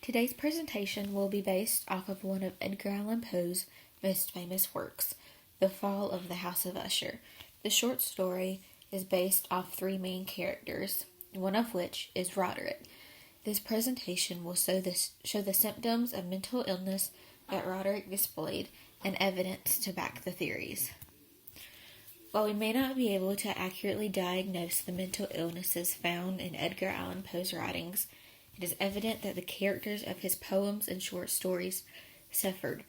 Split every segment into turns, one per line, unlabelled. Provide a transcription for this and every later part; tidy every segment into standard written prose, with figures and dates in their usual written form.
Today's presentation will be based off of one of Edgar Allan Poe's most famous works, The Fall of the House of Usher. The short story is based off three main characters, one of which is Roderick. This presentation will show the symptoms of mental illness that Roderick displayed and evidence to back the theories. While we may not be able to accurately diagnose the mental illnesses found in Edgar Allan Poe's writings, it is evident that the characters of his poems and short stories suffered.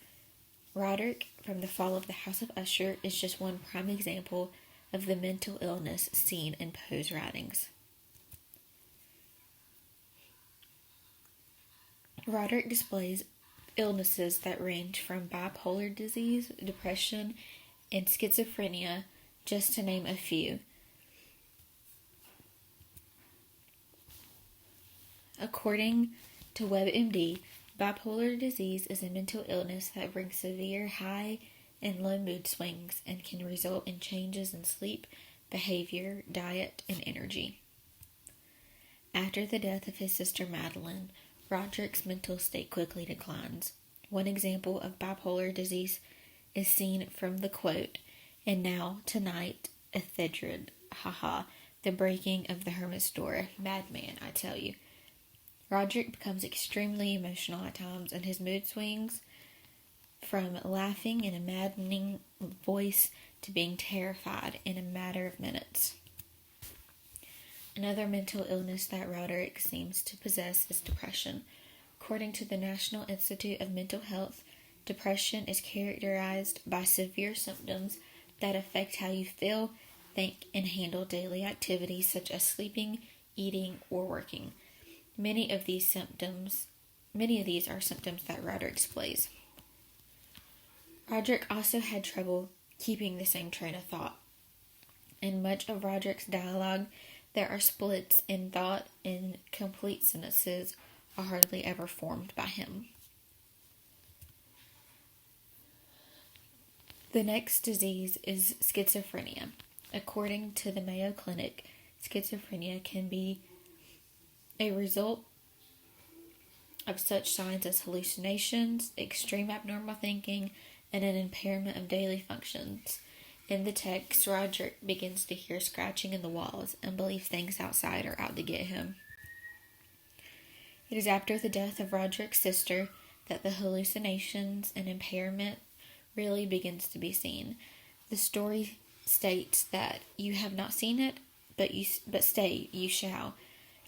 Roderick from The Fall of the House of Usher is just one prime example of the mental illness seen in Poe's writings. Roderick displays illnesses that range from bipolar disease, depression, and schizophrenia, just to name a few. According to WebMD, bipolar disease is a mental illness that brings severe high and low mood swings and can result in changes in sleep, behavior, diet, and energy. After the death of his sister Madeline, Roderick's mental state quickly declines. One example of bipolar disease is seen from the quote, "And now, tonight, Ethedred, haha, the breaking of the hermit's door, madman, I tell you." Roderick becomes extremely emotional at times, and his mood swings from laughing in a maddening voice to being terrified in a matter of minutes. Another mental illness that Roderick seems to possess is depression. According to the National Institute of Mental Health, depression is characterized by severe symptoms that affect how you feel, think, and handle daily activities such as sleeping, eating, or working. Many of these are symptoms that Roderick displays. Roderick also had trouble keeping the same train of thought. In much of Roderick's dialogue, there are splits in thought, and complete sentences are hardly ever formed by him. The next disease is schizophrenia. According to the Mayo Clinic, schizophrenia can be a result of such signs as hallucinations, extreme abnormal thinking, and an impairment of daily functions. In the text, Roderick begins to hear scratching in the walls and believe things outside are out to get him. It is after the death of Roderick's sister that the hallucinations and impairment really begins to be seen. The story states that you have not seen it, but stay, you shall.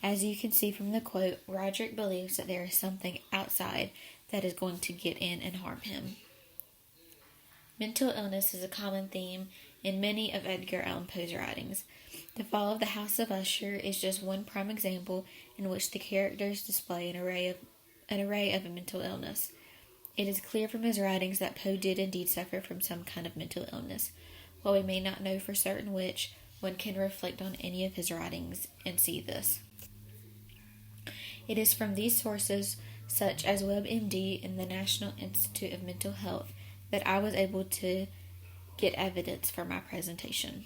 As you can see from the quote, Roderick believes that there is something outside that is going to get in and harm him. Mental illness is a common theme in many of Edgar Allan Poe's writings. The Fall of the House of Usher is just one prime example in which the characters display an array of a mental illness. It is clear from his writings that Poe did indeed suffer from some kind of mental illness. While we may not know for certain which, one can reflect on any of his writings and see this. It is from these sources, such as WebMD and the National Institute of Mental Health, that I was able to get evidence for my presentation.